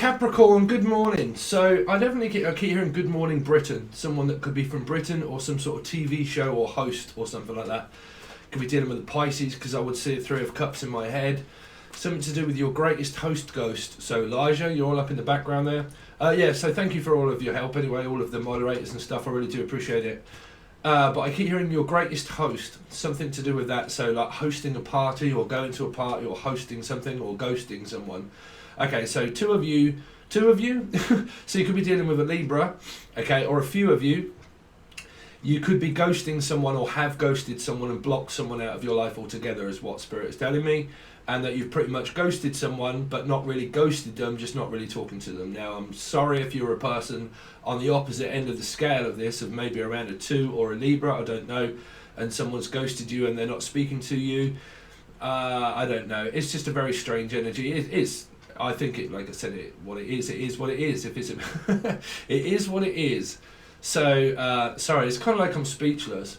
Capricorn, good morning. So I keep hearing good morning Britain. Someone that could be from Britain or some sort of TV show or host or something like that. Could be dealing with the Pisces because I would see a Three of Cups in my head. Something to do with your greatest host ghost. So Elijah, you're all up in the background there. Yeah, so thank you for all of your help anyway, all of the moderators and stuff. I really do appreciate it. But I keep hearing your greatest host, something to do with that. So like hosting a party or going to a party or hosting something or ghosting someone. Okay, so two of you, so you could be dealing with a Libra, okay, or a few of you. You could be ghosting someone or have ghosted someone and blocked someone out of your life altogether is what Spirit is telling me. And that you've pretty much ghosted someone, but not really ghosted them, just not really talking to them. Now, I'm sorry if you're a person on the opposite end of the scale of this, of maybe around a 2 or a Libra, I don't know, and someone's ghosted you and they're not speaking to you. I don't know. It's just a very strange energy. It is. I think it, like I said, it what it is what it is. If it's, it is what it is. So, sorry, it's kind of like I'm speechless.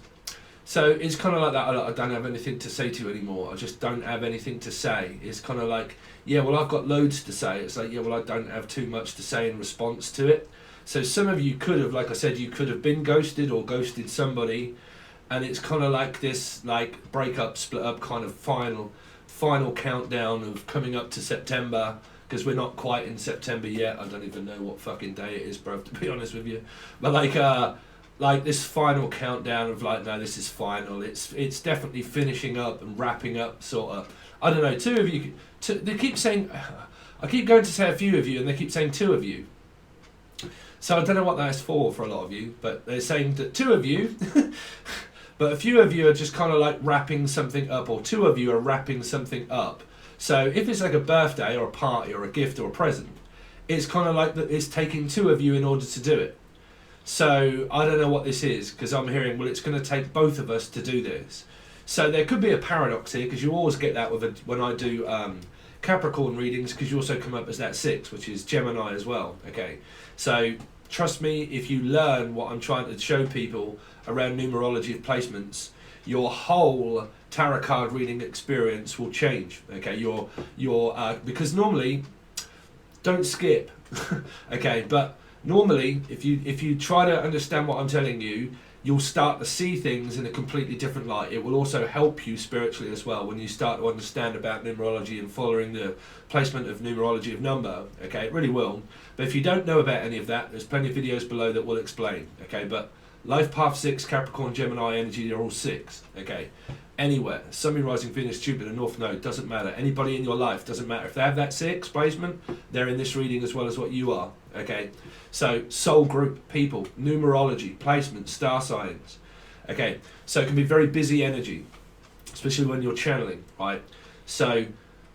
So it's kind of like that. I don't have anything to say to you anymore. I just don't have anything to say. It's kind of like, yeah, well, I've got loads to say. It's like, yeah, well, I don't have too much to say in response to it. So some of you could have, like I said, you could have been ghosted or ghosted somebody, and it's kind of like this, like break up, split up, kind of final countdown of coming up to September. Because we're not quite in September yet. I don't even know what fucking day it is, bro, to be honest with you. But like this final countdown of like, no, this is final. It's definitely finishing up and wrapping up, sort of. I don't know. Two of you. They keep saying. I keep going to say a few of you, and they keep saying two of you. So I don't know what that's for a lot of you, but they're saying that two of you. But a few of you are just kind of like wrapping something up, or two of you are wrapping something up. So if it's like a birthday or a party or a gift or a present, it's kind of like that it's taking two of you in order to do it. So I don't know what this is, because I'm hearing, well, it's going to take both of us to do this. So there could be a paradox here, because you always get that with when I do Capricorn readings, because you also come up as that 6, which is Gemini as well. Okay, so trust me, if you learn what I'm trying to show people around numerology of placements, your whole tarot card reading experience will change. Okay, your because normally, don't skip. Okay, but normally if you try to understand what I'm telling you, you'll start to see things in a completely different light. It will also help you spiritually as well when you start to understand about numerology and following the placement of numerology of number. Okay, it really will. But if you don't know about any of that, there's plenty of videos below that will explain. Okay, but Life Path 6, Capricorn, Gemini energy, they're all 6. Okay, anywhere, Sun, Moon, Rising, Venus, Jupiter, North Node, doesn't matter. Anybody in your life, doesn't matter. If they have that 6 placement, they're in this reading as well as what you are. Okay, so soul group people, numerology, placement, star signs. Okay, so it can be very busy energy, especially when you're channeling, right? So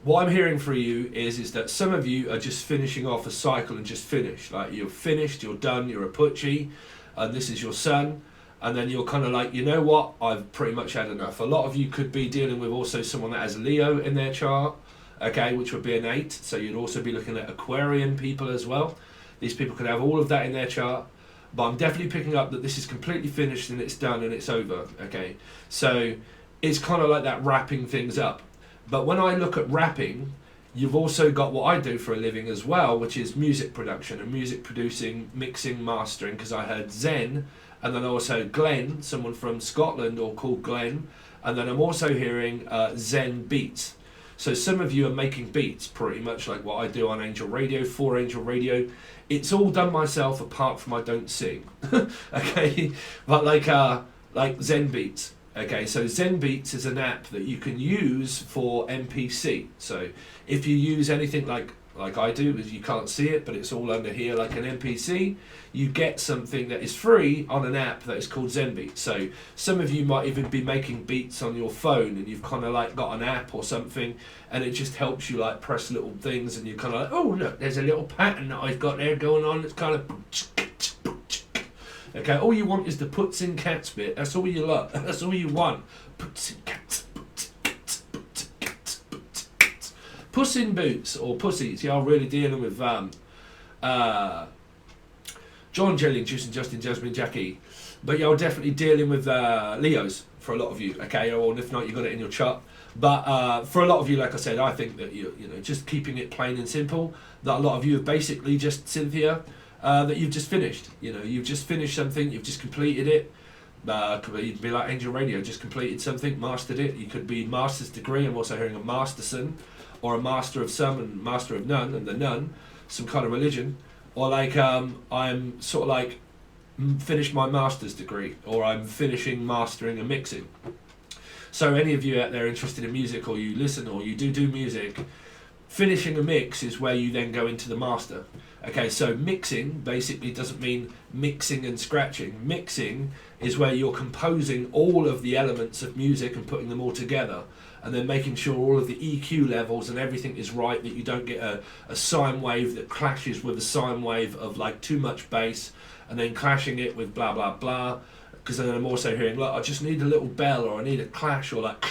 what I'm hearing for you is that some of you are just finishing off a cycle and just finished. Like you're finished, you're done, you're a putchie, and this is your sun, and then you're kind of like, you know what, I've pretty much had enough. A lot of you could be dealing with also someone that has Leo in their chart, okay, which would be an 8, so you'd also be looking at Aquarian people as well. These people could have all of that in their chart, but I'm definitely picking up that this is completely finished and it's done and it's over, okay? So it's kind of like that wrapping things up. But when I look at wrapping, you've also got what I do for a living as well, which is music production and music producing, mixing, mastering, because I heard Zen, and then also Glenn, someone from Scotland or called Glenn, and then I'm also hearing Zen beats. So some of you are making beats, pretty much like what I do on Angel Radio, for Angel Radio. It's all done myself, apart from I don't sing, okay? But like Zen beats. Okay, so Zen Beats is an app that you can use for MPC. So if you use anything like I do, you can't see it, but it's all under here like an MPC, you get something that is free on an app that is called Zen Beats. So some of you might even be making beats on your phone and you've kind of like got an app or something, and it just helps you like press little things and you're kind of like, oh look, there's a little pattern that I've got there going on. It's kind of... Okay, all you want is the puts in cats bit. That's all you love. That's all you want. Puts in cats. Puss in boots or pussies. You're really dealing with John, Jelly, Juice and Justin, Jasmine, Jackie. But you're definitely dealing with Leos for a lot of you. Okay, or if not, you got it in your chart. But for a lot of you, like I said, I think that you know, just keeping it plain and simple, that a lot of you have basically just, Cynthia, that you've just finished. You know, you've just finished something, you've just completed it. Could be like Angel Radio, just completed something, mastered it. You could be master's degree. I'm also hearing a masterson, or a master of some and master of none, and the none, some kind of religion. Or like I'm sort of like finished my master's degree, or I'm finishing mastering and mixing. So any of you out there interested in music, or you listen, or you do music, finishing a mix is where you then go into the master. Okay, so mixing basically doesn't mean mixing and scratching. Mixing is where you're composing all of the elements of music and putting them all together, and then making sure all of the EQ levels and everything is right, that you don't get a sine wave that clashes with a sine wave of like too much bass, and then clashing it with blah blah blah. Because then I'm also hearing, look, I just need a little bell, or I need a clash, or like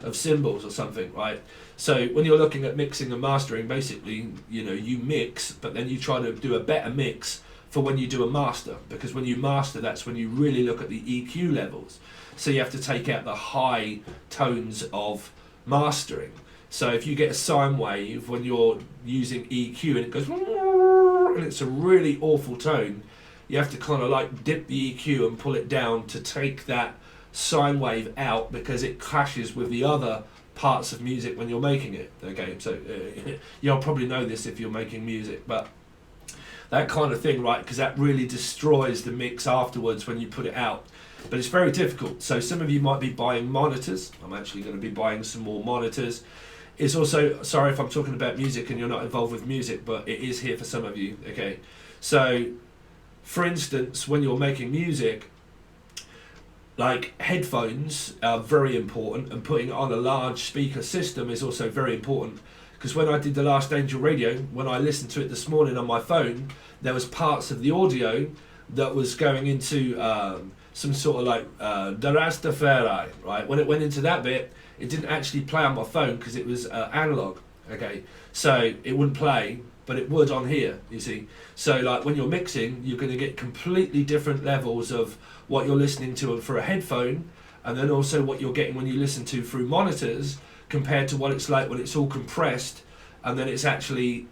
of cymbals or something, right? So when you're looking at mixing and mastering, basically, you know, you mix, but then you try to do a better mix for when you do a master, because when you master, that's when you really look at the EQ levels. So you have to take out the high tones of mastering. So if you get a sine wave when you're using EQ and it goes, and it's a really awful tone, you have to kind of like dip the EQ and pull it down to take that sine wave out, because it clashes with the other parts of music when you're making it. Okay, so you'll probably know this if you're making music, but that kind of thing, right? Because that really destroys the mix afterwards when you put it out. But it's very difficult. So some of you might be buying monitors. I'm actually going to be buying some more monitors. It's also, sorry if I'm talking about music and you're not involved with music, but it is here for some of you. Okay, so for instance, when you're making music, like headphones are very important, and putting on a large speaker system is also very important. Because when I did the last Angel Radio, when I listened to it this morning on my phone, there was parts of the audio that was going into some sort of like Darastafari, right? When it went into that bit, it didn't actually play on my phone because it was analog, okay? So it wouldn't play, but it would on here, you see. So like when you're mixing, you're going to get completely different levels of what you're listening to for a headphone, and then also what you're getting when you listen to through monitors, compared to what it's like when it's all compressed and then it's actually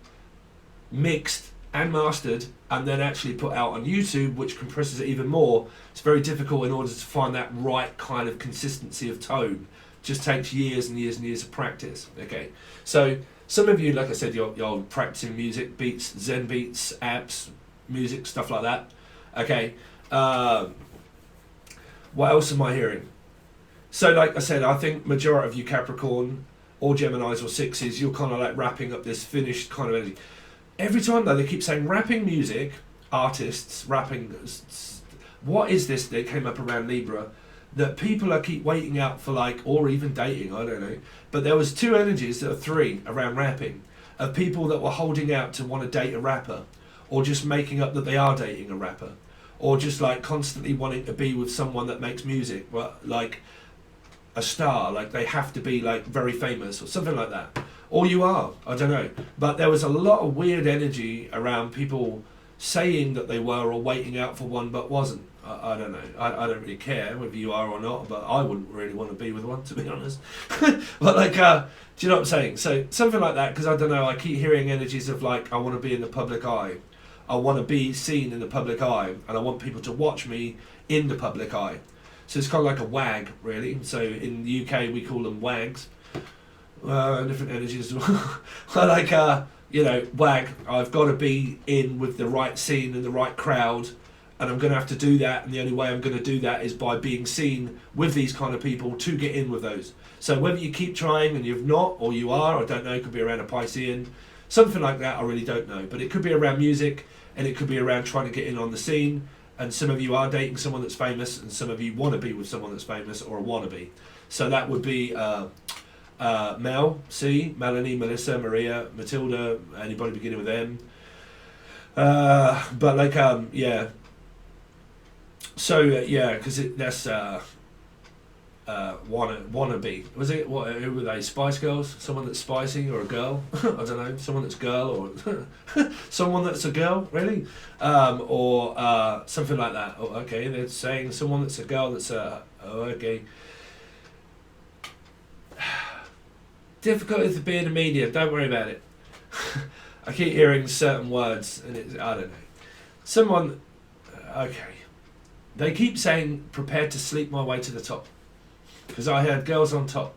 mixed and mastered and then actually put out on YouTube, which compresses it even more. It's very difficult in order to find that right kind of consistency of tone. Just takes years and years and years of practice. Okay, so some of you, like I said, you're practicing music, beats, Zen beats, apps, music, stuff like that. Okay, what else am I hearing? So like I said, I think majority of you Capricorn or Geminis or Sixes, you're kind of like wrapping up this finished kind of energy. Every time though, they keep saying rapping music, artists, rapping, what is this that came up around Libra? That people are keep waiting out for, like, or even dating, I don't know. But there was two energies, or three, around rapping, of people that were holding out to want to date a rapper, or just making up that they are dating a rapper, or just like constantly wanting to be with someone that makes music, well, like a star, like they have to be like very famous or something like that. Or you are, I don't know. But there was a lot of weird energy around people saying that they were or waiting out for one but wasn't. I don't know. I don't really care whether you are or not, but I wouldn't really want to be with one, to be honest. But like, do you know what I'm saying? So something like that, because I don't know, I keep hearing energies of like, I want to be in the public eye. I want to be seen in the public eye, and I want people to watch me in the public eye. So it's kind of like a wag, really. So in the UK, we call them wags. Different energies. Like, you know, wag. I've got to be in with the right scene and the right crowd. And I'm going to have to do that, and the only way I'm going to do that is by being seen with these kind of people to get in with those. So whether you keep trying and you've not, or you are, I don't know, it could be around a Piscean, something like that, I really don't know. But it could be around music, and it could be around trying to get in on the scene, and some of you are dating someone that's famous, and some of you want to be with someone that's famous, or a wannabe. So that would be Mel, C, Melanie, Melissa, Maria, Matilda, anybody beginning with M. But like, yeah. So yeah, because that's wannabe. Was it what? Who were they? Spice Girls? Someone that's spicy, or a girl? I don't know. Someone that's girl, or someone that's a girl, really, or something like that. Oh, okay, they're saying someone that's a girl that's a. Oh, okay. Difficulty to being a medium. Don't worry about it. I keep hearing certain words, and it's, I don't know. Someone, okay. They keep saying, prepared to sleep my way to the top. Because I heard girls on top.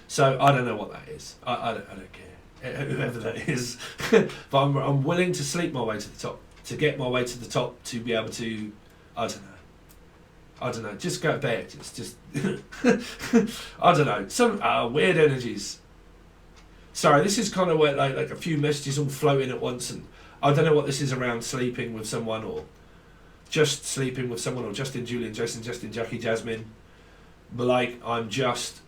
So I don't know what that is. I don't care. Whoever that is. But I'm willing to sleep my way to the top. To get my way to the top, to be able to, I don't know, just go to bed. It's just, I don't know, some weird energies. Sorry, this is kind of where like a few messages all floating at once, and I don't know what this is around sleeping with someone, or just sleeping with someone, or Justin, Julian, Jason, Justin, Jackie, Jasmine. But like, I'm just.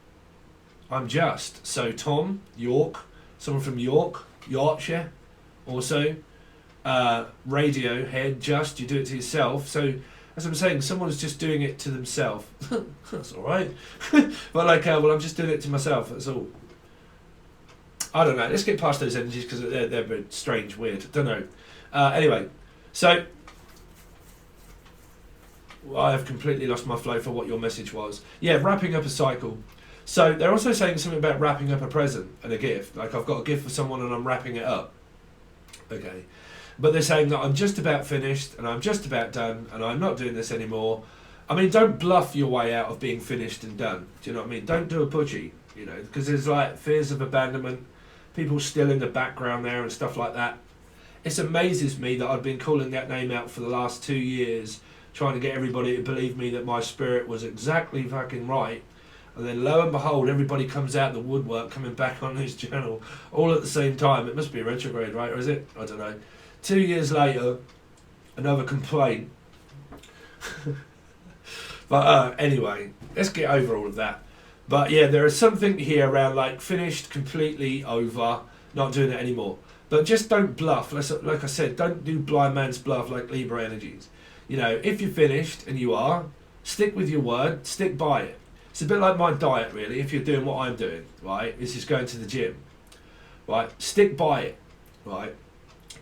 So Tom, York, someone from York, Yorkshire, also. Radiohead, just, you do it to yourself. So, as I'm saying, someone's just doing it to themselves. That's alright. But like, well, I'm just doing it to myself, that's all. I don't know, let's get past those energies because they're a bit strange, weird, don't know. Anyway, so, I have completely lost my flow for what your message was. Yeah, wrapping up a cycle. So, they're also saying something about wrapping up a present and a gift. Like, I've got a gift for someone and I'm wrapping it up. Okay. But they're saying that I'm just about finished and I'm just about done and I'm not doing this anymore. I mean, don't bluff your way out of being finished and done. Do you know what I mean? Don't do a pudgy, you know, because there's like fears of abandonment, people still in the background there and stuff like that. It amazes me that I've been calling that name out for the last 2 years, trying to get everybody to believe me that my spirit was exactly fucking right. And then lo and behold, everybody comes out the woodwork coming back on this channel all at the same time. It must be retrograde, right? Or is it? I don't know. 2 years later, another complaint. But anyway, let's get over all of that. But yeah, there is something here around like finished, completely over, not doing it anymore. But just don't bluff. Like I said, don't do blind man's bluff like Libra energies. You know, if you're finished, and you are, stick with your word, stick by it. It's a bit like my diet, really. If you're doing what I'm doing, right, this is going to the gym, right, stick by it, right.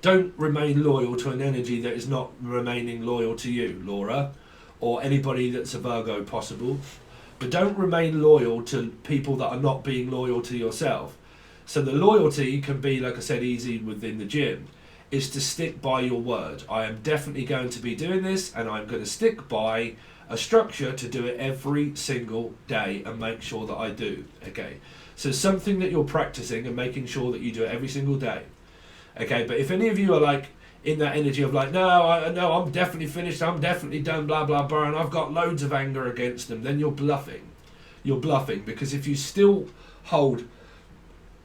Don't remain loyal to an energy that is not remaining loyal to you, Laura, or anybody that's a Virgo possible. But don't remain loyal to people that are not being loyal to yourself. So the loyalty can be, like I said, easy within the gym, is to stick by your word. I am definitely going to be doing this, and I'm going to stick by a structure to do it every single day and make sure that I do. Okay, so something that you're practicing and making sure that you do it every single day. Okay, but if any of you are like in that energy of like, no, I'm definitely finished, I'm definitely done, blah, blah, blah, and I've got loads of anger against them, then you're bluffing. You're bluffing, because if you still hold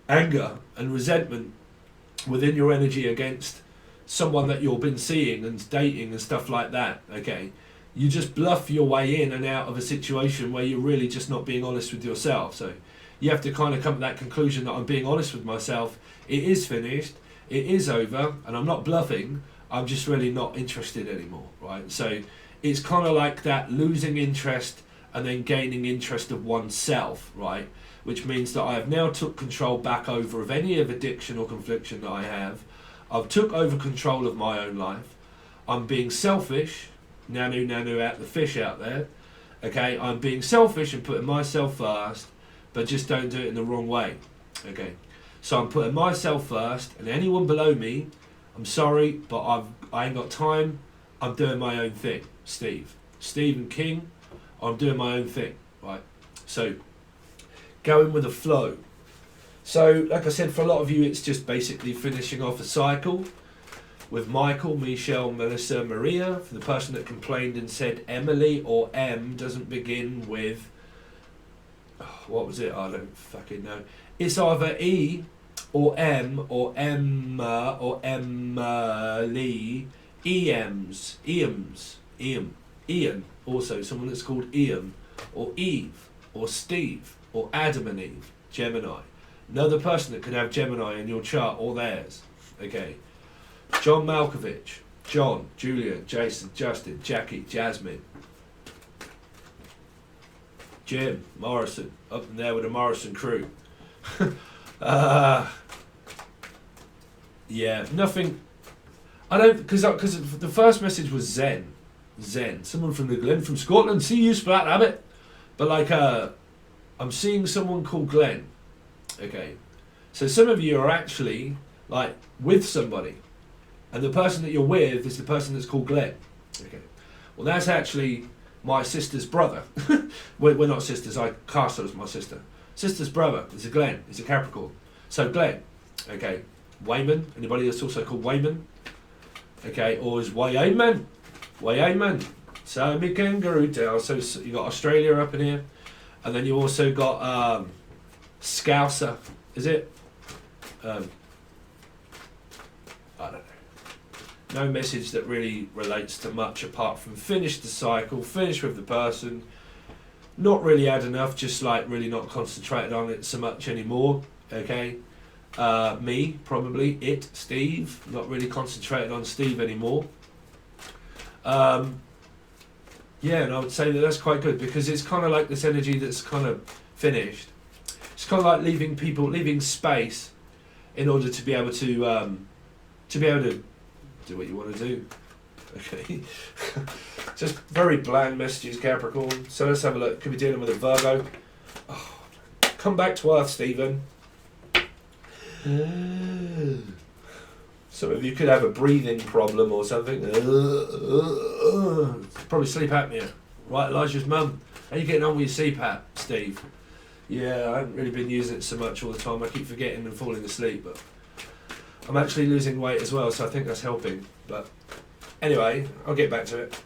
anger and resentment within your energy against someone that you've been seeing and dating and stuff like that, okay, you just bluff your way in and out of a situation where you're really just not being honest with yourself. So you have to kind of come to that conclusion that I'm being honest with myself. It is finished. It is over, and I'm not bluffing, I'm just really not interested anymore, right? So it's kind of like that losing interest and then gaining interest of oneself, right? Which means that I have now took control back over of any of addiction or confliction that I have. I've took over control of my own life. I'm being selfish, nanu out the fish out there, okay? I'm being selfish and putting myself first, but just don't do it in the wrong way, okay? So I'm putting myself first, and anyone below me, I'm sorry, but I ain't got time. I'm doing my own thing. Stephen King, I'm doing my own thing, right? So, going with the flow. So, like I said, for a lot of you, it's just basically finishing off a cycle with Michael, Michelle, Melissa, Maria. For the person that complained and said Emily or M doesn't begin with, what was it? I don't fucking know. It's either E or M or Emma or Emily, Ian also, someone that's called Ian, or Eve, or Steve, or Adam and Eve, Gemini. Another person that could have Gemini in your chart or theirs. Okay. John Malkovich, John, Julian, Jason, Justin, Jackie, Jasmine, Jim, Morrison, up in there with the Morrison crew. Yeah, nothing. I don't, because the first message was Zen, someone from the Glen from Scotland. See you, Splat Rabbit. But like, I'm seeing someone called Glenn. Okay, so some of you are actually like with somebody, and the person that you're with is the person that's called Glenn. Okay, well that's actually my sister's brother. we're not sisters. I cast her as my sister. Sister's brother is a Glenn. He's a Capricorn. So Glenn, okay, Wayman. Anybody that's also called Wayman? Okay, or is Wayman? Wayman. So me kangaroo tail. So you got Australia up in here, and then you also got Scouser. Is it? I don't know. No message that really relates to much apart from finish the cycle, finish with the person. Not really had enough, just like really not concentrated on it so much anymore. Okay. Me, probably. Steve. Not really concentrated on Steve anymore. Yeah, and I would say that that's quite good because it's kind of like this energy that's kind of finished. It's kind of like leaving space in order to be able to do what you want to do. Okay. Just very bland messages, Capricorn. So let's have a look. Could be dealing with a Virgo. Oh, come back to Earth, Stephen. Some of you could have a breathing problem or something. Probably sleep apnea. Right, Elijah's mum. How are you getting on with your CPAP, Steve? Yeah, I haven't really been using it so much all the time. I keep forgetting and falling asleep, but I'm actually losing weight as well, so I think that's helping. But anyway, I'll get back to it.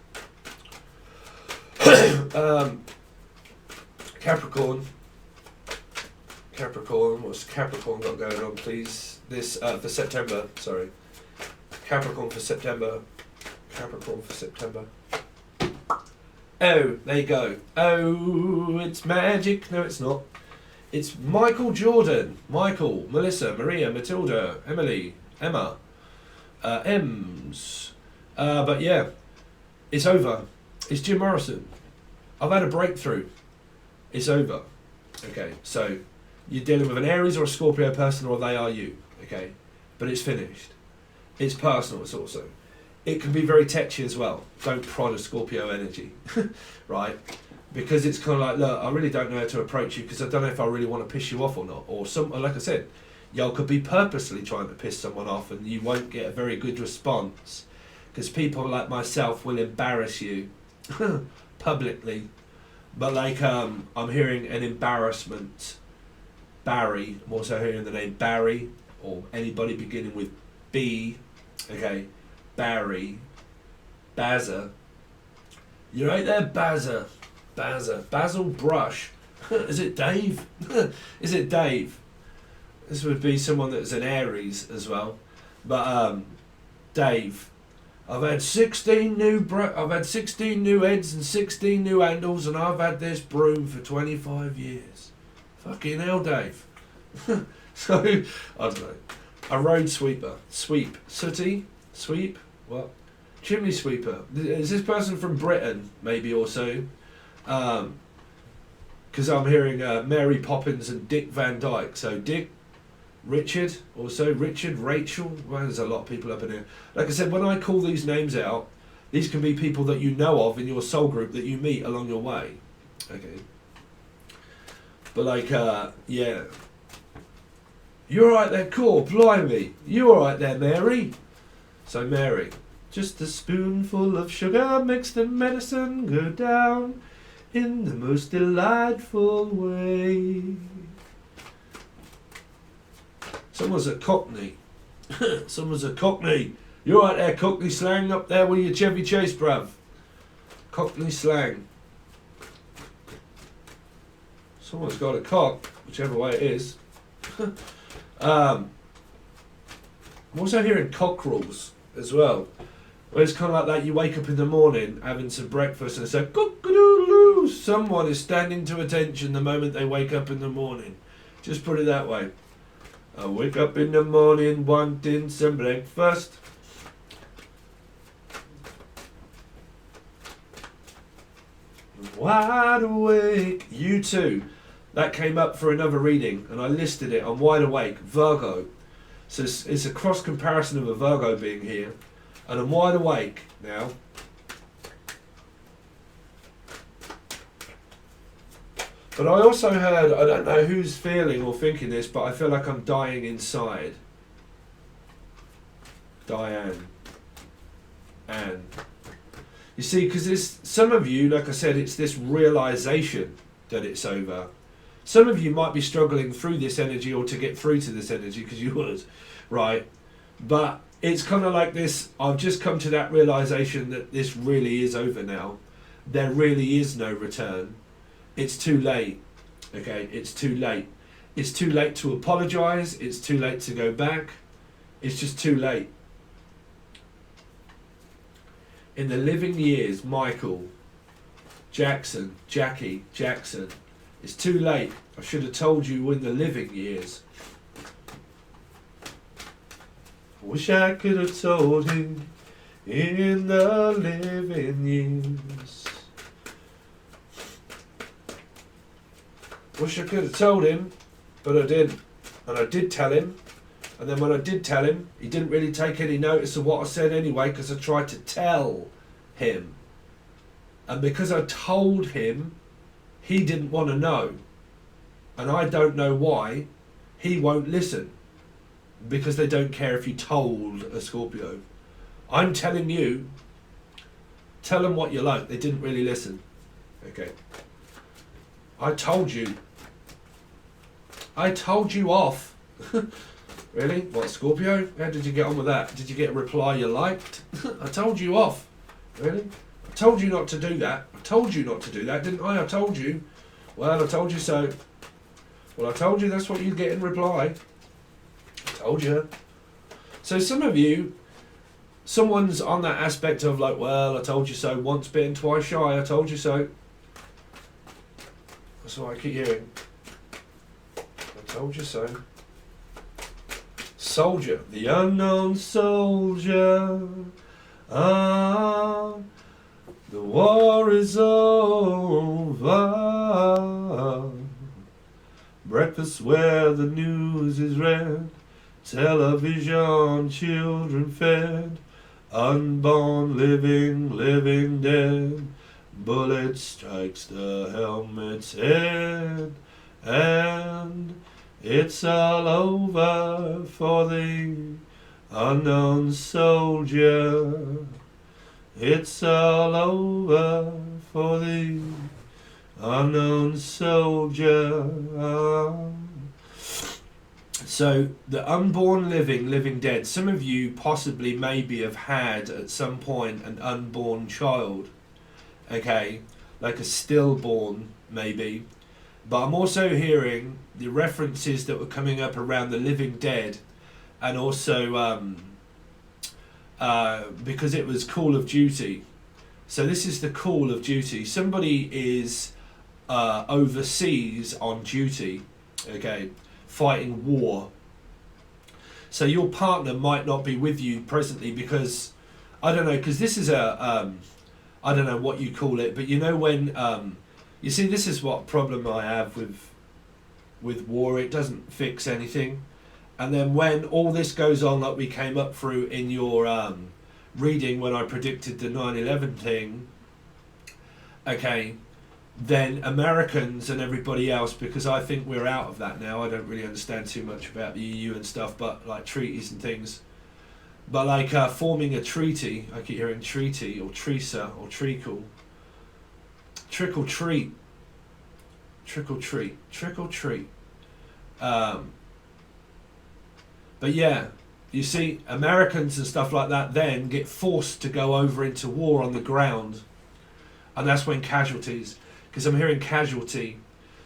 Capricorn, what's Capricorn got going on, please? This for September, sorry. Capricorn for September. Oh, there you go. Oh, it's magic. No, it's not. It's Michael Jordan. Michael, Melissa, Maria, Matilda, Emily, Emma, Ems. But yeah, it's over. It's Jim Morrison. I've had a breakthrough. It's over. Okay, so you're dealing with an Aries or a Scorpio person, or they are you. Okay, but it's finished. It's personal. It's also. It can be very tetchy as well. Don't prod a Scorpio energy, right? Because it's kind of like, look, I really don't know how to approach you because I don't know if I really want to piss you off or not. Or like I said, y'all could be purposely trying to piss someone off and you won't get a very good response because people like myself will embarrass you publicly. But like, I'm hearing an embarrassment. Barry. I'm also hearing the name Barry or anybody beginning with B. Okay. Barry, Bazza. You right there, Bazza? Basil Brush. Is it Dave? Is it Dave? This would be someone that's an Aries as well. But Dave. I've had 16 new heads and 16 new handles, and I've had this broom for 25 years. Fucking hell, Dave. So I don't know. A road sweeper, sweep, sooty. Sweep? What? Chimney sweeper. Is this person from Britain, maybe also? Because I'm hearing Mary Poppins and Dick Van Dyke. So Dick, Richard, also Richard, Rachel. Well, there's a lot of people up in here. Like I said, when I call these names out, these can be people that you know of in your soul group that you meet along your way. Okay. But like, yeah. You alright there? Cool, blimey. You alright there, Mary? So Mary, just a spoonful of sugar makes the medicine go down in the most delightful way. Someone's a Cockney. Someone's a Cockney. You alright there, Cockney slang up there with your Chevy Chase, bruv? Cockney slang. Someone's got a cock, whichever way it is. I'm also hearing cockerels as well. Where it's kind of like that, you wake up in the morning having some breakfast and it's like, cock-a-doodle-doo. Someone is standing to attention the moment they wake up in the morning. Just put it that way. I wake up in the morning wanting some breakfast. Wide awake. You too. That came up for another reading and I listed it on Wide Awake, Virgo. So it's a cross comparison of a Virgo being here. And I'm wide awake now. But I also heard, I don't know who's feeling or thinking this, but I feel like I'm dying inside. Diane. Anne. You see, because there's some of you, like I said, it's this realization that it's over. Some of you might be struggling through this energy or to get through to this energy, because you would, right? But it's kind of like this, I've just come to that realization that this really is over now. There really is no return. It's too late, okay? It's too late. It's too late to apologize. It's too late to go back. It's just too late. In the living years, Michael, Jackson, Jackie, Jackson, it's too late. I should have told you in the living years. I wish I could have told him in the living years. Wish I could have told him, but I didn't. And I did tell him. And then when I did tell him, he didn't really take any notice of what I said anyway, because I tried to tell him. And because I told him, he didn't want to know. And I don't know why. He won't listen. Because they don't care if you told a Scorpio. I'm telling you, tell them what you like. They didn't really listen. Okay. I told you. I told you off. Really? What, Scorpio? How did you get on with that? Did you get a reply you liked? I told you off. Really? I told you not to do that. I told you not to do that, didn't I? I told you. Well, I told you so. Well, I told you that's what you get in reply. I told you. So some of you, someone's on that aspect of like, well, I told you so, once bitten, twice shy, I told you so. That's what I keep hearing. I told you so. Soldier, the unknown soldier. Ah, the war is over. Breakfast where the news is read. Television, children fed. Unborn, living dead. Bullet strikes the helmet's head. And it's all over for the unknown soldier. It's all over for the unknown soldier. So the unborn, living dead. Some of you possibly maybe have had at some point an unborn child. Okay, like a stillborn maybe. But I'm also hearing the references that were coming up around the living dead, and also because it was Call of Duty. So this is the Call of Duty. Somebody is overseas on duty, okay, fighting war. So your partner might not be with you presently because, I don't know, because this is a, I don't know what you call it, but you know when, you see, this is what problem I have with war. It doesn't fix anything. And then when all this goes on, like we came up through in your reading when I predicted the 9/11 thing, okay, then Americans and everybody else, because I think we're out of that now. I don't really understand too much about the EU and stuff, but like treaties and things. But like forming a treaty, I keep hearing treaty or treacer or treacle. Trickle treat. Trickle treat. Trickle treat. But yeah, you see, Americans and stuff like that then get forced to go over into war on the ground. And that's when Casualties, because I'm hearing Casualty.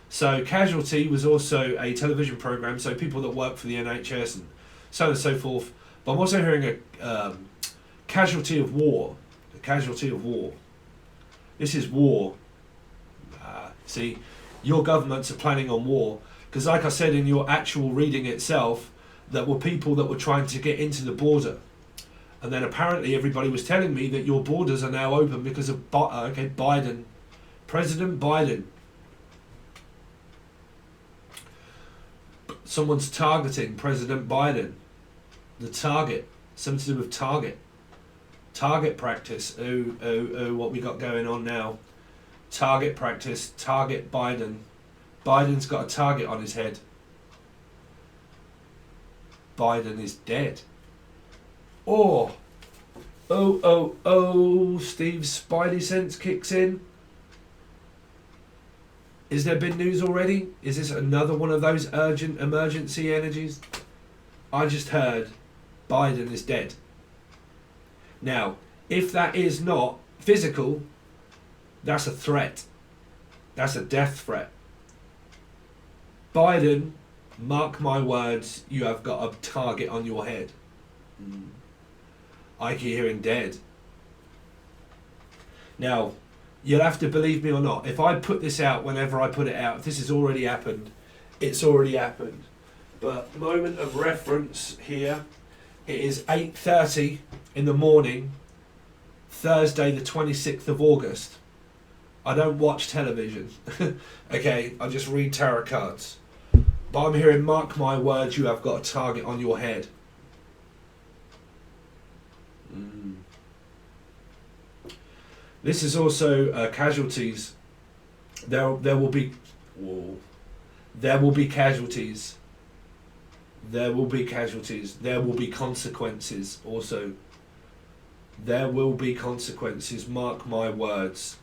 So Casualty was also a television program, so people that work for the NHS and so on and so forth. But I'm also hearing a casualty of war. A casualty of war. This is war. See, your governments are planning on war. Because like I said in your actual reading itself, that were people that were trying to get into the border. And then apparently everybody was telling me that your borders are now open because of Biden. President Biden. Someone's targeting President Biden. The target. Something to do with target. Target practice. Oh, what we got going on now. Target practice. Target Biden. Biden's got a target on his head. Biden is dead. Or, Steve's spidey sense kicks in. Is there been news already? Is this another one of those urgent emergency energies? I just heard Biden is dead. Now, if that is not physical, that's a threat. That's a death threat. Biden, mark my words, you have got a target on your head. I keep hearing dead. Now, you'll have to believe me or not. If I put this out whenever I put it out, if this has already happened, it's already happened. But moment of reference here, it is 8:30 in the morning, Thursday the 26th of August. I don't watch television, okay, I just read tarot cards. But I'm hearing, mark my words, you have got a target on your head. This is also casualties. There will be casualties. There will be casualties. There will be consequences also. There will be consequences, mark my words.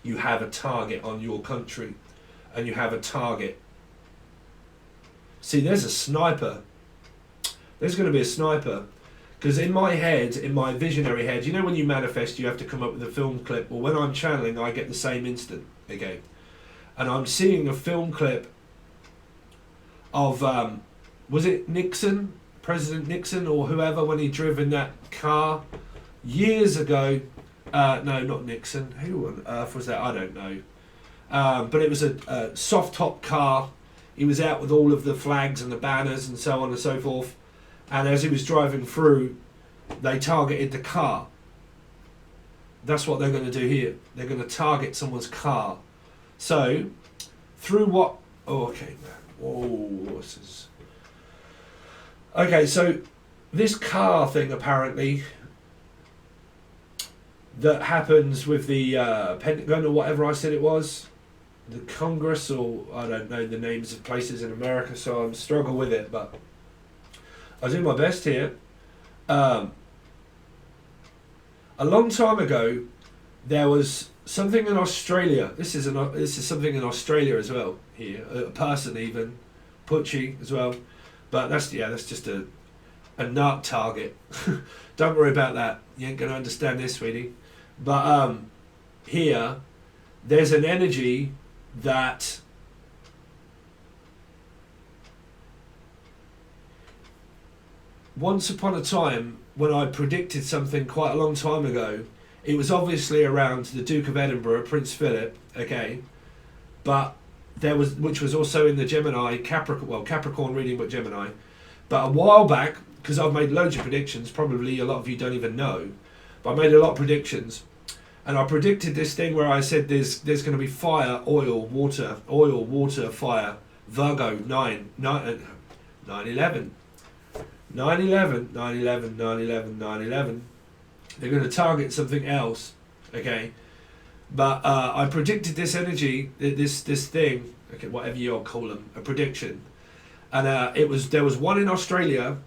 You have a target on your country, and you have a target. See, there's a sniper. There's going to be a sniper. Because in my head, in my visionary head, you know when you manifest, you have to come up with a film clip. Well, when I'm channeling, I get the same instant, okay? And I'm seeing a film clip of, was it Nixon? President Nixon or whoever, when he driven that car years ago. No, not Nixon. Who on earth was that? I don't know. But it was a soft top car. He was out with all of the flags and the banners and so on and so forth. And as he was driving through, they targeted the car. That's what they're going to do here. They're going to target someone's car. So, through what... Oh, okay, man. Whoa, this is... Okay, so this car thing, apparently, that happens with the Pentagon or whatever I said it was, the Congress, or I don't know the names of places in America, so I'm struggle with it, but I do my best here. A long time ago, there was something in Australia. This is something in Australia as well. Here, a person even, Pucci as well, but that's just a narc target. Don't worry about that. You ain't gonna understand this, sweetie. But here, there's an energy that once upon a time, when I predicted something quite a long time ago, it was obviously around the Duke of Edinburgh, Prince Philip, okay, but there was, which was also in the Gemini, Capricorn reading, but Gemini. But a while back, because I've made loads of predictions, probably a lot of you don't even know, but I made a lot of predictions, and I predicted this thing where I said there's going to be fire, oil, water, fire, Virgo, 9/11. 9/11, 9/11, 9/11, 9/11. They're going to target something else, okay? But I predicted this energy, this thing, okay, whatever you'll call them, a prediction. And there was one in Australia,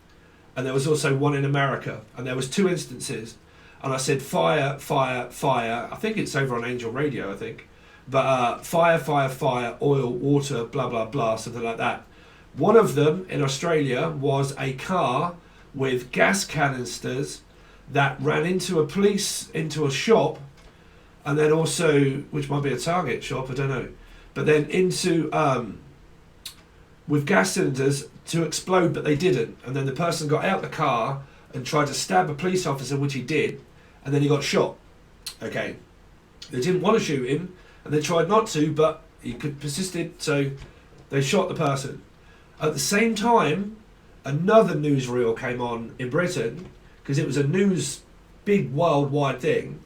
and there was also one in America, and there was two instances. And I said fire, fire, fire. I think it's over on Angel Radio, I think. But fire, fire, fire, oil, water, blah, blah, blah, something like that. One of them in Australia was a car with gas canisters that ran into a shop, and then also, which might be a Target shop, I don't know, but then into, with gas cylinders to explode, but they didn't. And then the person got out the car and tried to stab a police officer, which he did, and then he got shot. Okay. They didn't want to shoot him, and they tried not to, but he persisted, so they shot the person. At the same time, another newsreel came on in Britain, because it was a big worldwide thing.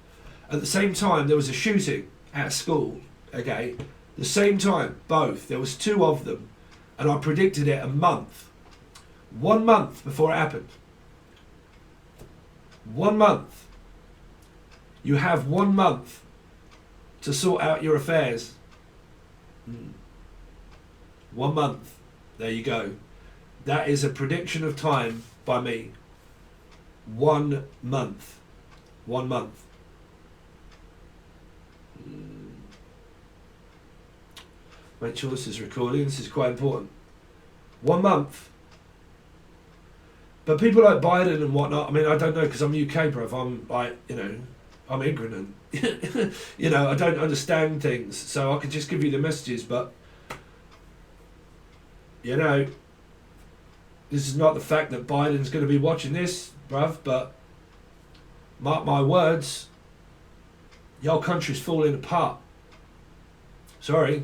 At the same time, there was a shooting at a school, okay? The same time, both. There was two of them, and I predicted it 1 month before it happened. 1 month. You have 1 month to sort out your affairs. 1 month. There you go. That is a prediction of time by me. 1 month. 1 month. Make sure this is recording. This is quite important. 1 month. But people like Biden and whatnot, I mean, I don't know, because I'm UK, bruv. I'm like, you know, I'm ignorant. You know, I don't understand things. So I could just give you the messages, but, you know, this is not the fact that Biden's going to be watching this, bruv, but mark my words, your country's falling apart. Sorry,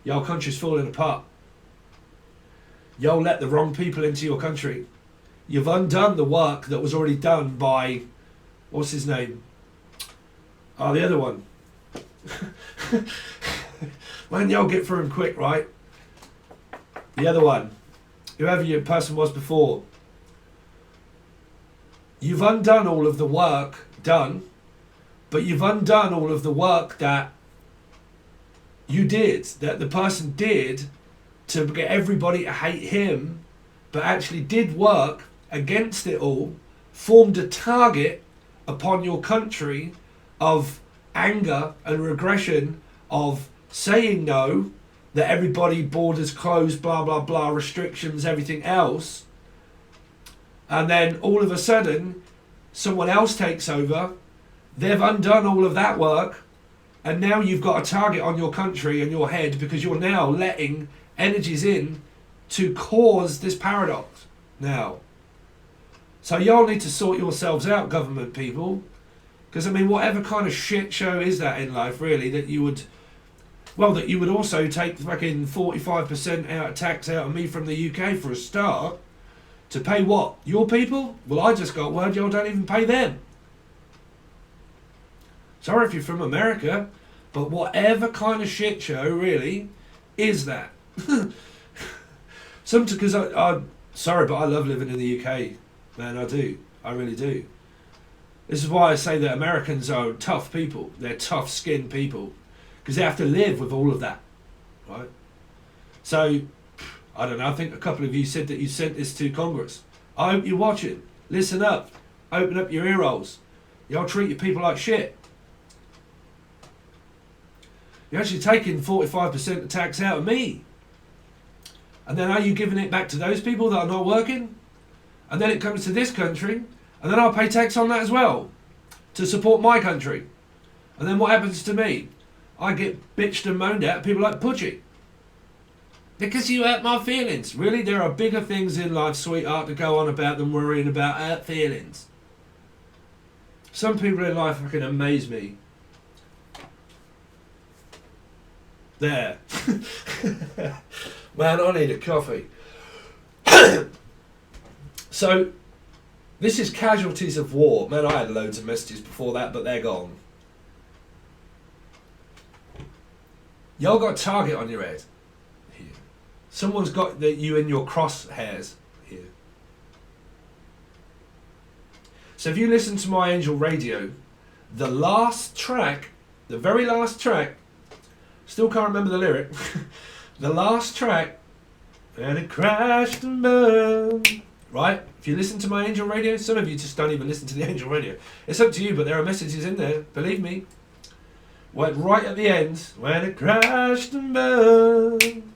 your country's falling apart. You'll let the wrong people into your country. You've undone the work that was already done by, what's his name? Oh, the other one. Man, y'all get through him quick, right? The other one. Whoever your person was before. You've undone all of the work done, but you've undone all of the work that you did, that the person did to get everybody to hate him, but actually did work against it all, formed a target upon your country of anger and regression, of saying no, that everybody, borders closed, blah, blah, blah, restrictions, everything else. And then all of a sudden, someone else takes over, they've undone all of that work, and now you've got a target on your country and your head because you're now letting energies in to cause this paradox now. So y'all need to sort yourselves out, government people. Because, I mean, whatever kind of shit show is that in life, really, that you would... Well, that you would also take fucking 45% out of tax out of me from the UK for a start. To pay what? Your people? Well, I just got word y'all don't even pay them. Sorry if you're from America, but whatever kind of shit show, really, is that. Because I'm sorry, but I love living in the UK. Man, I do. I really do. This is why I say that Americans are tough people. They're tough-skinned people. Because they have to live with all of that. Right? So, I don't know, I think a couple of you said that you sent this to Congress. I hope you're watching. Listen up. Open up your ear holes. Y'all treat your people like shit. You're actually taking 45% of tax out of me. And then are you giving it back to those people that are not working? And then it comes to this country, and then I'll pay tax on that as well to support my country. And then what happens to me? I get bitched and moaned at people like Pudgy. Because you hurt my feelings. Really, there are bigger things in life, sweetheart, to go on about than worrying about hurt feelings. Some people in life fucking amaze me. There. Man, I need a coffee. So, this is Casualties of War. Man, I had loads of messages before that, but they're gone. Y'all got a target on your head. Here. Someone's got you in your crosshairs. Here. So if you listen to my Angel Radio, the last track, the very last track, still can't remember the lyric, the last track, and it crashed and burned. Right? If you listen to my Angel Radio, some of you just don't even listen to the Angel Radio. It's up to you, but there are messages in there, believe me. Went right at the end, when it crashed and burned.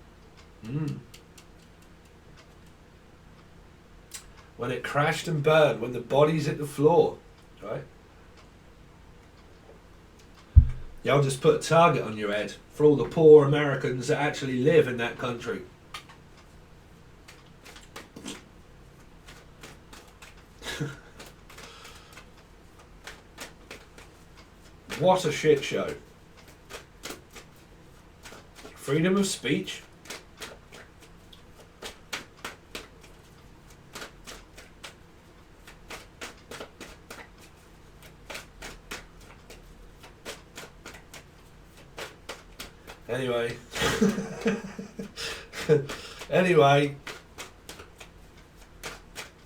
When it crashed and burned, when the bodies hit the floor. Right? Y'all just put a target on your head for all the poor Americans that actually live in that country. What a shit show. Freedom of speech. Anyway. Anyway.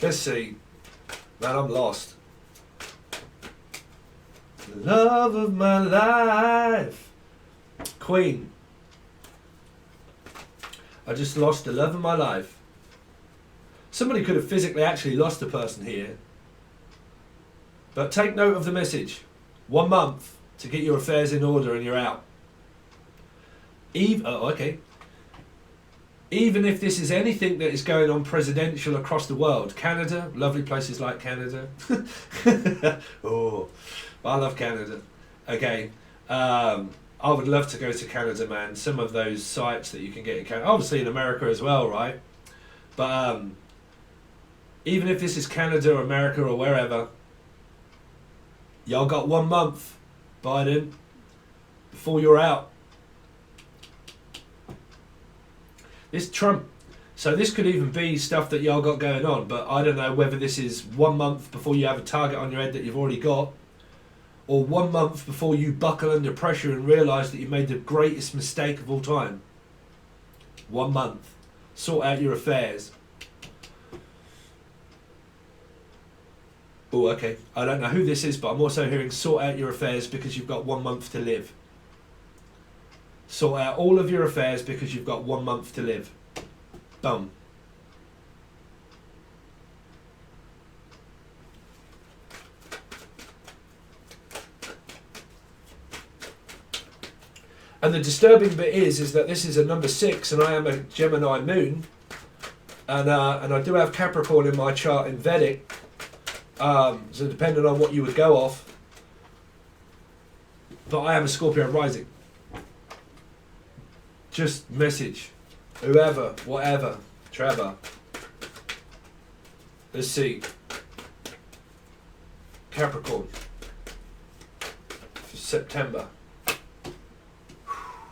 Let's see. Man, I'm lost. The love of my life. Queen. I just lost the love of my life. Somebody could have physically actually lost a person here. But take note of the message. 1 month to get your affairs in order and you're out. Okay. Even if this is anything that is going on presidential across the world. Canada, lovely places like Canada. Oh, I love Canada. Okay. I would love to go to Canada, man. Some of those sites that you can get in Canada. Obviously in America as well, right? But even if this is Canada or America or wherever, y'all got 1 month, Biden, before you're out. This Trump. So this could even be stuff that y'all got going on, but I don't know whether this is 1 month before you have a target on your head that you've already got, or 1 month before you buckle under pressure and realise that you made the greatest mistake of all time. 1 month. Sort out your affairs. Oh, okay. I don't know who this is, but I'm also hearing sort out your affairs because you've got 1 month to live. Sort out all of your affairs because you've got 1 month to live. Boom. And the disturbing bit is that this is a number 6 and I am a Gemini moon. And I do have Capricorn in my chart in Vedic. So depending on what you would go off. But I am a Scorpio rising. Just message. Whoever, whatever, Trevor. Let's see. Capricorn. For September.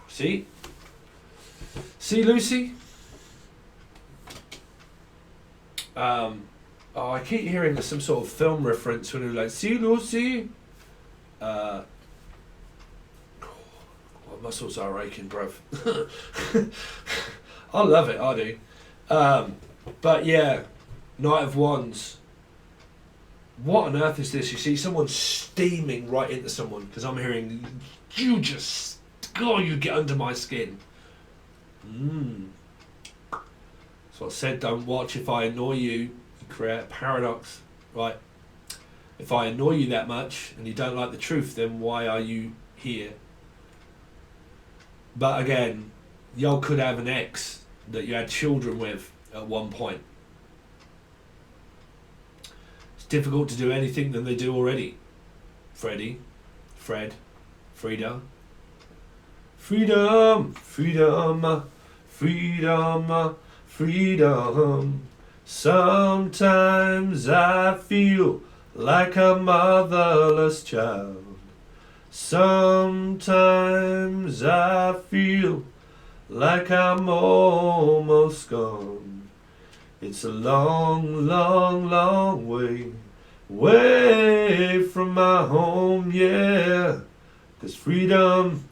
See? See, Lucy? Oh, I keep hearing some sort of film reference when you're like, see, Lucy? My muscles are aching, bruv. I love it, I do. But yeah, Knight of Wands. What on earth is this? You see someone steaming right into someone, because I'm hearing, you just, God, you get under my skin. That's what I said, don't watch if I annoy you. You create a paradox, right? If I annoy you that much and you don't like the truth, then why are you here? But again, y'all could have an ex that you had children with at one point. It's difficult to do anything than they do already. Freddie, Fred, Frida. Freedom, freedom, freedom, freedom. Sometimes I feel like a motherless child. Sometimes I feel like I'm almost gone. It's a long, long, long way, way from my home, yeah. 'Cause freedom,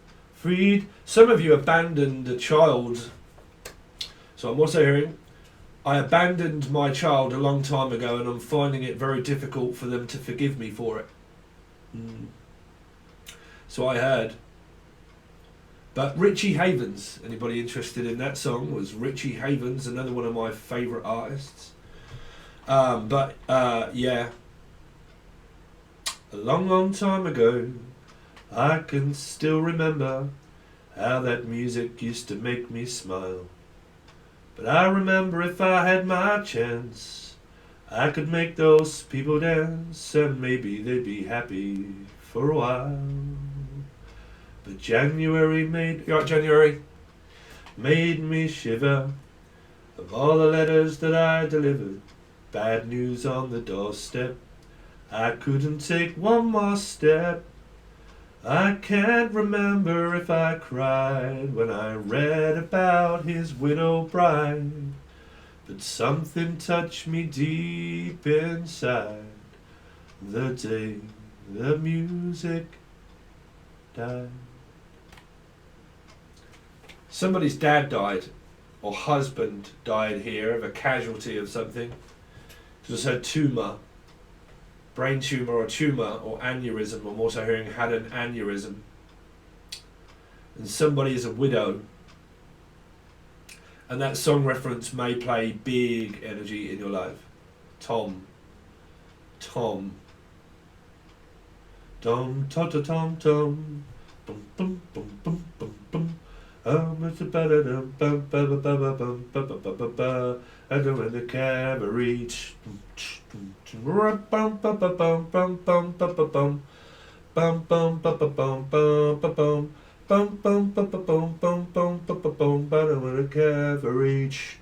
some of you abandoned a child. So I'm also hearing, I abandoned my child a long time ago and I'm finding it very difficult for them to forgive me for it. So I heard. But Richie Havens, anybody interested in that song, was Richie Havens, another one of my favourite artists. Yeah. A long, long time ago, I can still remember how that music used to make me smile. But I remember if I had my chance, I could make those people dance and maybe they'd be happy for a while. But January made me shiver of all the letters that I delivered. Bad news on the doorstep. I couldn't take one more step. I can't remember if I cried when I read about his widow bride. But something touched me deep inside the day the music died. Somebody's dad died, or husband died here of a casualty of something. Just a tumour, brain tumour or tumour or aneurysm. I'm also hearing had an aneurysm. And somebody is a widow. And that song reference may play big energy in your life. Tom. Dum ta ta tom tom. Bum bum bum bum bum bum. It's a better dum bum ba ba ba ba bum ba ba ba ba ba. I don't want the camera reach. Bum bum bum bum bum bum bum bum bum bum bum bum bum bum bum. Bum bum bum bum bum bum bum bum bum. I don't want the camera reach.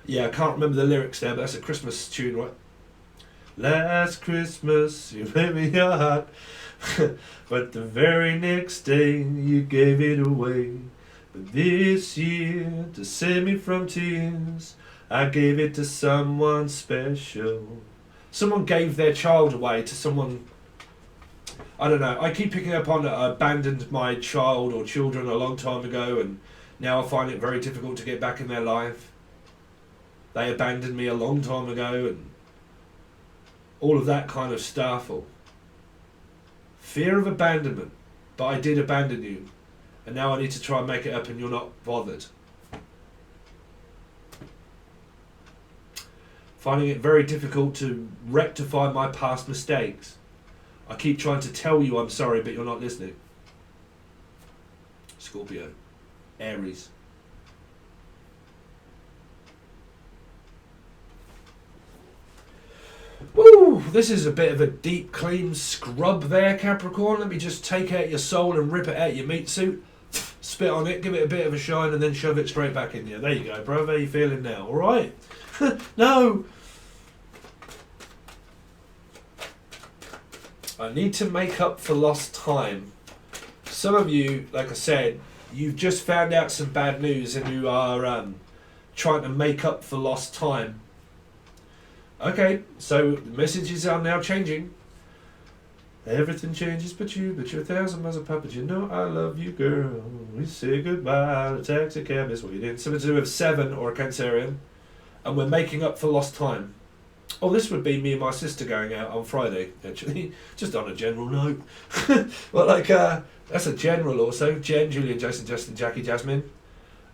Yeah, I can't remember the lyrics there, but that's a Christmas tune, right? Last Christmas you made me your heart, but the very next day you gave it away. But this year, to save me from tears, I gave it to someone special. Someone gave their child away to someone, I don't know, I keep picking up on I abandoned my child or children a long time ago, and now I find it very difficult to get back in their life. They abandoned me a long time ago, and all of that kind of stuff, or fear of abandonment, but I did abandon you, and now I need to try and make it up and you're not bothered. Finding it very difficult to rectify my past mistakes. I keep trying to tell you I'm sorry, but you're not listening. Scorpio. Aries. Woo! This is a bit of a deep, clean scrub there, Capricorn. Let me just take out your soul and rip it out your meat suit. Spit on it, give it a bit of a shine, and then shove it straight back in you. There you go, bro. How you feeling now? All right? No! I need to make up for lost time. Some of you, like I said, you've just found out some bad news and you are trying to make up for lost time. Okay, so the messages are now changing. Everything changes but you, but you're 1,000 miles a puppet. You know I love you, girl. We say goodbye. The taxi cab is waiting. Something to do with 7 or a Cancerian. And we're making up for lost time. Oh, this would be me and my sister going out on Friday, actually. Just on a general note. Well, like, that's a general also. Jen, Julian, Jason, Justin, Jackie, Jasmine.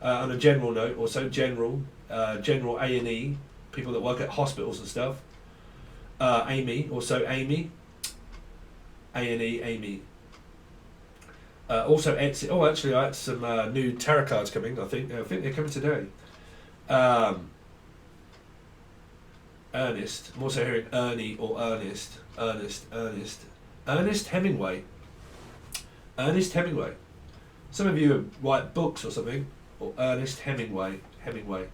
On a general note, also general A&E. People that work at hospitals and stuff. Amy, also Amy. A&E, Amy. Also Etsy. Oh, actually, I had some new tarot cards coming. I think they're coming today. Ernest. I'm also hearing Ernie or Ernest. Ernest Hemingway. Ernest Hemingway. Some of you write books or something. Or Ernest Hemingway. Hemingway.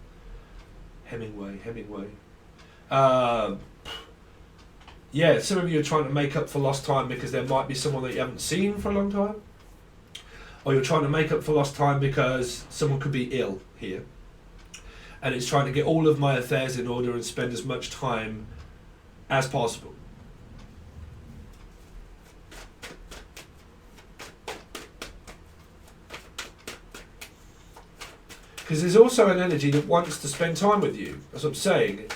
Yeah, some of you are trying to make up for lost time because there might be someone that you haven't seen for a long time. Or you're trying to make up for lost time because someone could be ill here. And it's trying to get all of my affairs in order and spend as much time as possible. Because there's also an energy that wants to spend time with you. That's what I'm saying.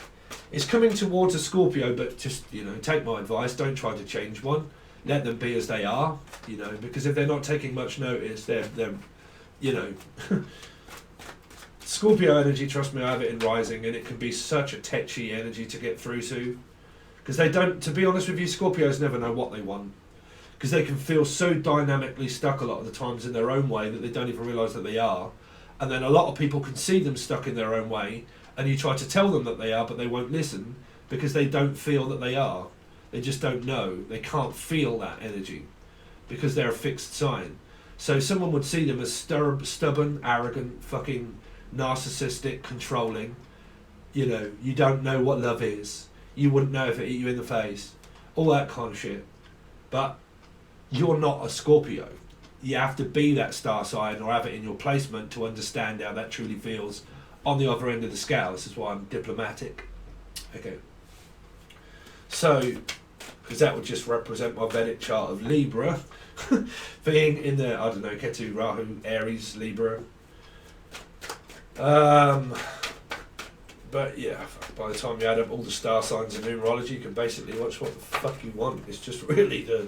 It's coming towards a Scorpio, but just, take my advice. Don't try to change one. Let them be as they are, because if they're not taking much notice, they're Scorpio energy, trust me, I have it in rising, and it can be such a tetchy energy to get through to. Because they don't, to be honest with you, Scorpios never know what they want. Because they can feel so dynamically stuck a lot of the times in their own way that they don't even realise that they are. And then a lot of people can see them stuck in their own way, and you try to tell them that they are, but they won't listen because they don't feel that they are. They just don't know. They can't feel that energy because they're a fixed sign. So someone would see them as stubborn, arrogant, fucking narcissistic, controlling. You don't know what love is. You wouldn't know if it hit you in the face. All that kind of shit. But you're not a Scorpio. You have to be that star sign or have it in your placement to understand how that truly feels on the other end of the scale. This is why I'm diplomatic. Okay. So, because that would just represent my Vedic chart of Libra being in the, Ketu, Rahu, Aries, Libra. But yeah, by the time you add up all the star signs in numerology, you can basically watch what the fuck you want. It's just really the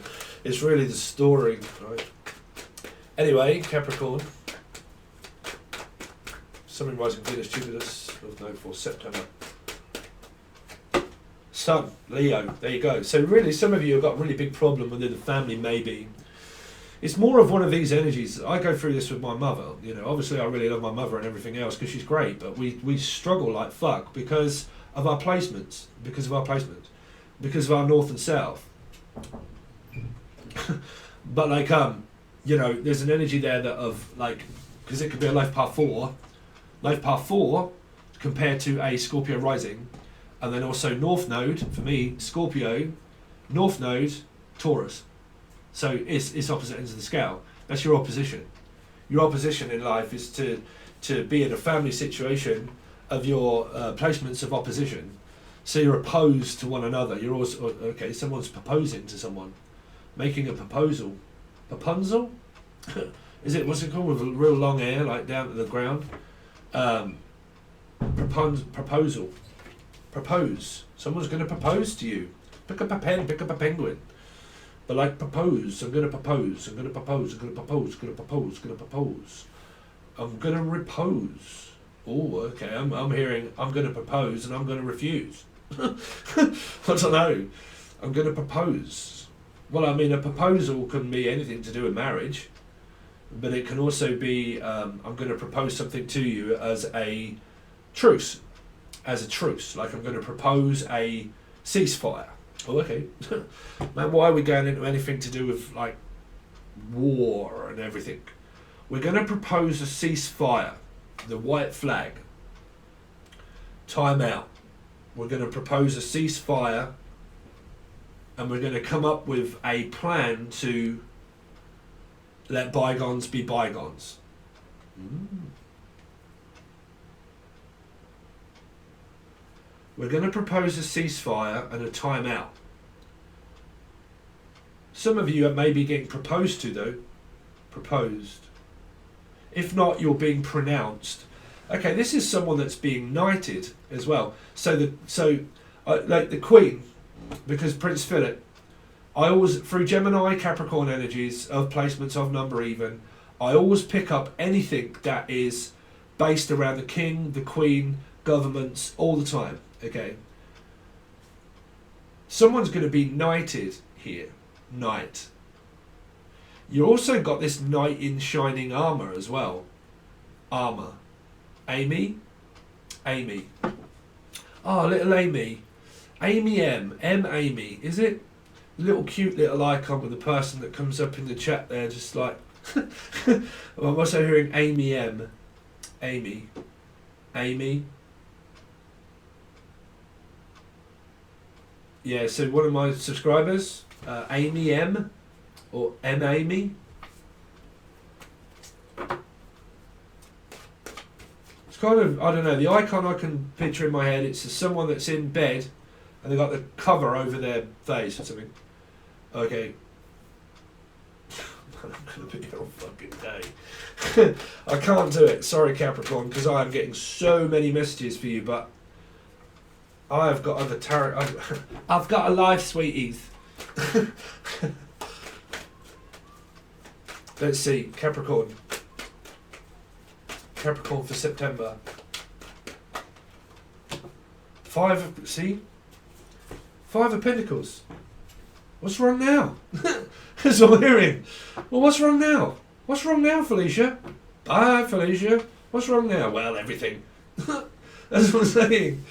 story, right? Anyway, Capricorn. Sun, Moon, Rising, Venus, Jupiter, no, for September. Sun, Leo, there you go. So really, some of you have got a really big problem within the family, maybe. It's more of one of these energies. I go through this with my mother. You know, obviously I really love my mother and everything else because she's great, but we struggle like fuck because of our placements, because of our north and south. But like, you know, there's an energy there that of like, because it could be a life path 4 compared to a Scorpio rising, and then also North Node, for me, Scorpio, North Node, Taurus. So it's opposite ends of the scale. That's your opposition. Your opposition in life is to be in a family situation of your placements of opposition. So you're opposed to one another. You're also, okay, someone's proposing to someone. Making a proposal. Proposal? Is it, what's it called, with a real long air, like down to the ground? Proposal. Propose. Someone's going to propose to you. Pick up a pen, pick up a penguin. But like propose, I'm going to propose, I'm going to propose, I'm going to propose, I'm going to propose, I'm going to propose. I'm going to repose. Oh, okay, I'm hearing I'm going to propose and I'm going to refuse. I don't know. I'm going to propose. Well, I mean, a proposal can be anything to do with marriage, but it can also be I'm going to propose something to you as a truce. As a truce, like I'm going to propose a ceasefire. Oh, okay. Man, why are we going into anything to do with like war and everything? We're going to propose a ceasefire, the white flag. Time out. We're going to propose a ceasefire, and we're going to come up with a plan to let bygones be bygones. We're going to propose a ceasefire and a timeout. Some of you are maybe getting proposed to, though. Proposed. If not, you're being pronounced. Okay, this is someone that's being knighted as well. So like the Queen, because Prince Philip, I always, through Gemini, Capricorn energies of placements of number even, I always pick up anything that is based around the King, the Queen, governments, all the time. Okay. Someone's going to be knighted here. Knight. You also got this knight in shining armour as well. Armour. Amy. Oh, little Amy. Amy M. Amy. Is it? Little cute little icon with the person that comes up in the chat there, just like... I'm also hearing Amy M. Amy. Yeah, so one of my subscribers, Amy M, or M Amy. It's kind of, I don't know, the icon I can picture in my head, it's someone that's in bed and they've got the cover over their face or something. Okay. I'm going to be here all fucking day. I can't do it, sorry Capricorn, because I am getting so many messages for you, but I've got other tarot. I've got a life, sweeties. Let's see, Capricorn. Capricorn for September. 5 of Pentacles. What's wrong now? That's what I'm hearing. Well, what's wrong now? What's wrong now, Felicia? Bye, Felicia. What's wrong now? Well, everything. That's what I'm saying.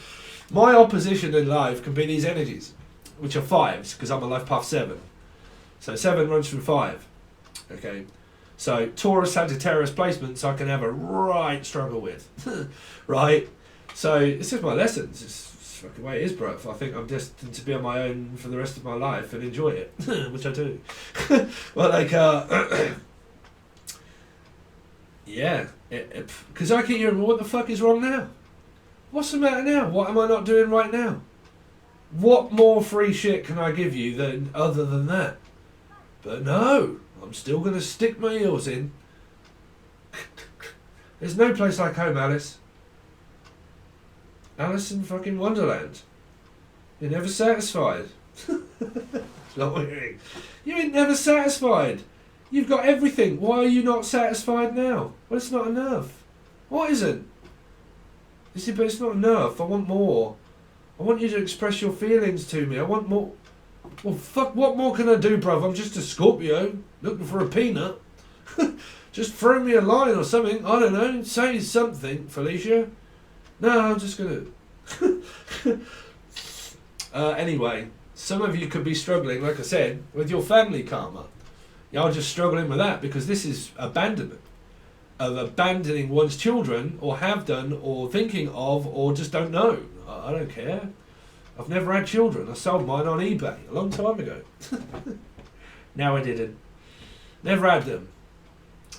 My opposition in life can be these energies, which are 5s, because I'm a life path 7. So 7 runs through 5. Okay. So Taurus, Sagittarius placements I can have a right struggle with. Right? So it's just my lessons. It's fucking the way it is, bro. I think I'm destined to be on my own for the rest of my life and enjoy it, which I do. Well, like, yeah. Because I keep hearing, well, what the fuck is wrong now? What's the matter now? What am I not doing right now? What more free shit can I give you than other than that? But no, I'm still going to stick my heels in. There's no place like home, Alice. Alice in fucking Wonderland. You're never satisfied. That's not what you're hearing. You ain't never satisfied. You've got everything. Why are you not satisfied now? Well, it's not enough. What isn't? He said, but it's not enough. I want more. I want you to express your feelings to me. I want more. Well, fuck, what more can I do, bruv? I'm just a Scorpio looking for a peanut. Just throw me a line or something. I don't know. Say something, Felicia. No, I'm just going to... Anyway, some of you could be struggling, like I said, with your family karma. You're just struggling with that because this is abandonment. Of abandoning one's children, or have done, or thinking of, or just don't know. I don't care. I've never had children. I sold mine on eBay a long time ago. Now I didn't. Never had them.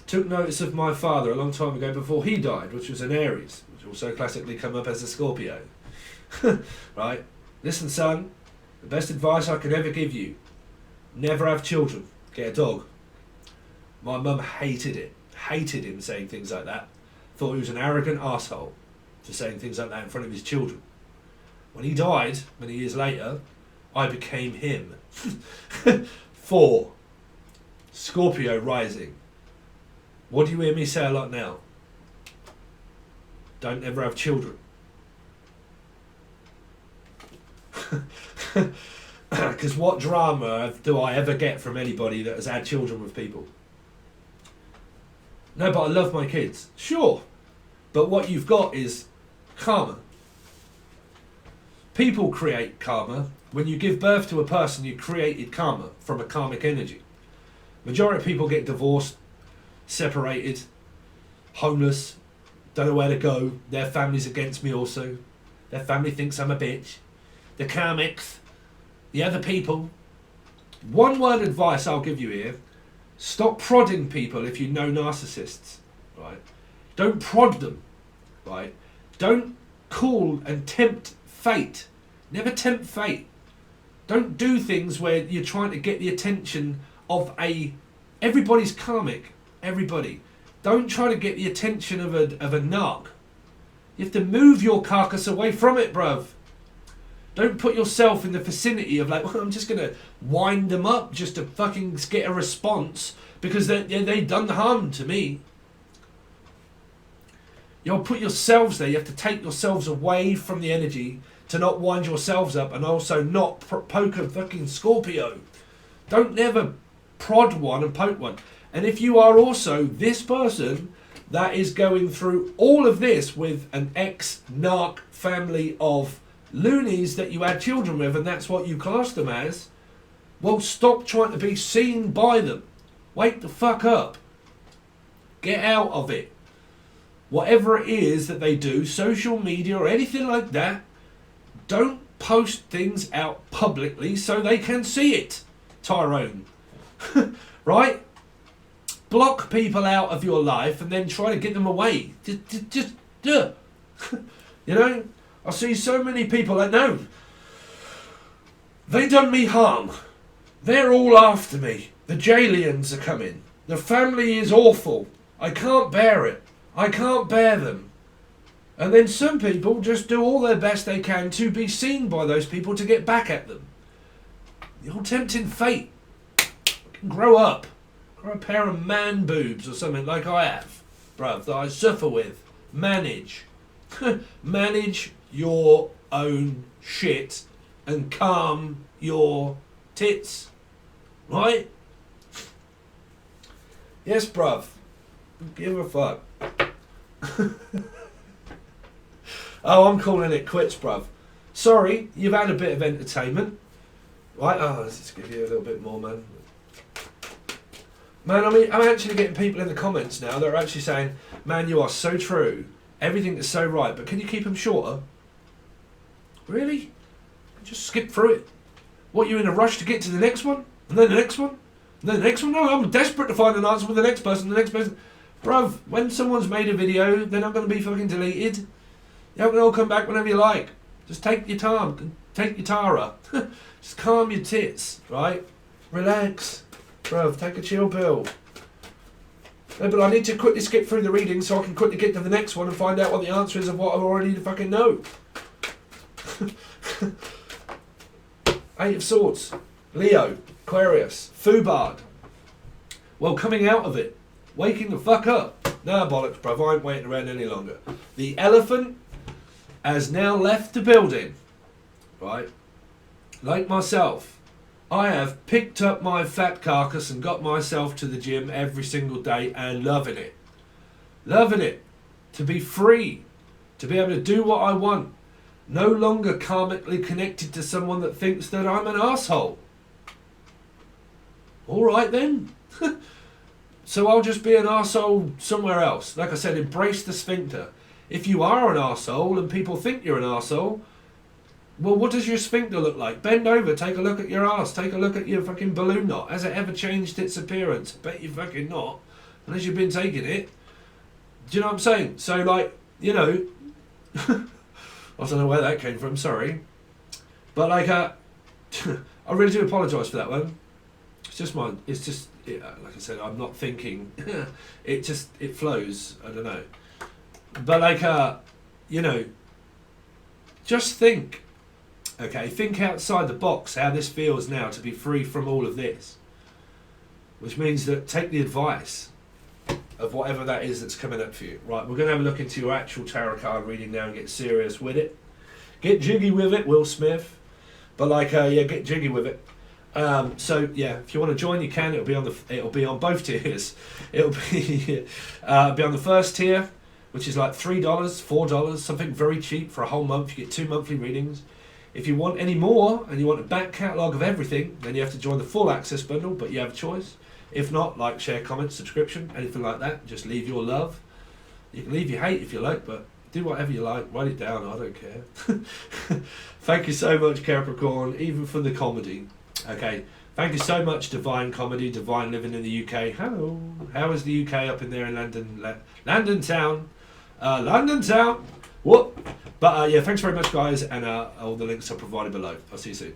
Took notice of my father a long time ago before he died, which was an Aries, which also classically come up as a Scorpio. Right? Listen, son, the best advice I could ever give you, never have children. Get a dog. My mum hated it. Hated him saying things like that. Thought he was an arrogant arsehole for saying things like that in front of his children. When he died, many years later, I became him. 4. Scorpio rising. What do you hear me say a lot now? Don't ever have children. Because what drama do I ever get from anybody that has had children with people? No, but I love my kids. Sure. But what you've got is karma. People create karma. When you give birth to a person, you created karma from a karmic energy. Majority of people get divorced, separated, homeless, don't know where to go. Their family's against me also. Their family thinks I'm a bitch. The karmics, the other people. One word advice I'll give you here. Stop prodding people if you know narcissists, right? Don't prod them, right? Don't call and tempt fate. Never tempt fate. Don't do things where you're trying to get the attention of everybody's karmic, everybody. Don't try to get the attention of a narc. You have to move your carcass away from it, bruv. Don't put yourself in the vicinity of like, well, I'm just going to wind them up just to fucking get a response because they've done harm to me. You'll put yourselves there. You have to take yourselves away from the energy to not wind yourselves up and also not poke a fucking Scorpio. Don't never prod one and poke one. And if you are also this person that is going through all of this with an ex-narc family of loonies that you had children with and that's what you class them as, well, stop trying to be seen by them. Wake the fuck up. Get out of it. Whatever it is that they do, social media or anything like that, don't post things out publicly so they can see it, Tyrone. Right? Block people out of your life and then try to get them away. Just you know? I see so many people like, no, they done me harm. They're all after me. The Jailians are coming. The family is awful. I can't bear it. I can't bear them. And then some people just do all their best they can to be seen by those people to get back at them. You're tempting fate. Grow up. Grow a pair of man boobs or something like I have, bruv, that I suffer with. Manage. Manage your own shit and calm your tits. Right? Yes, bruv. Give a fuck. Oh, I'm calling it quits, bruv. Sorry, you've had a bit of entertainment. Right? Oh, let's just give you a little bit more, man. Man, I mean, I'm actually getting people in the comments now that are actually saying, man, you are so true. Everything is so right, but can you keep them shorter? Really? Just skip through it. What, you in a rush to get to the next one? And then the next one? And then the next one? No, I'm desperate to find an answer with the next person, the next person. Bruv, when someone's made a video, they're not going to be fucking deleted. You can all come back whenever you like. Just take your time. Take your Tara. Just calm your tits, right? Relax. Bruv, take a chill pill. No, but I need to quickly skip through the reading so I can quickly get to the next one and find out what the answer is of what I already fucking know. 8 of Swords. Leo. Aquarius. Fubard. Well, coming out of it. Waking the fuck up. Nah, bollocks, bruv. I ain't waiting around any longer. The Elephant. has now left the building, right? Like myself, I have picked up my fat carcass and got myself to the gym every single day and loving it. Loving it. To be free. To be able to do what I want. No longer karmically connected to someone that thinks that I'm an arsehole. Alright then. So I'll just be an arsehole somewhere else. Like I said, embrace the sphincter. If you are an arsehole and people think you're an arsehole, well, what does your sphincter look like? Bend over, take a look at your arse, take a look at your fucking balloon knot. Has it ever changed its appearance? Bet you fucking not. Unless you've been taking it. Do you know what I'm saying? So, like, you know, I don't know where that came from, sorry. But, like, I really do apologise for that one. It's just like I said, I'm not thinking. It flows, I don't know. But, like, you know, just think. Okay, think outside the box how this feels now to be free from all of this. Which means that take the advice of whatever that is that's coming up for you. Right, we're going to have a look into your actual tarot card reading now and get serious with it. Get jiggy with it, Will Smith. But like, yeah, get jiggy with it. So yeah, if you want to join, you can. It'll be on both tiers. It'll be on the first tier, which is like $3, $4, something very cheap for a whole month. You get 2 monthly readings. If you want any more and you want a back catalogue of everything, then you have to join the full access bundle, but you have a choice. If not, like, share, comment, subscription, anything like that, just leave your love. You can leave your hate if you like, but do whatever you like, write it down, I don't care. Thank you so much, Capricorn, even for the comedy. Okay, thank you so much, Divine Comedy, Divine Living in the UK. Hello, how is the UK up in there in London? London town. London town. What? But yeah, thanks very much, guys, and all the links are provided below. I'll see you soon.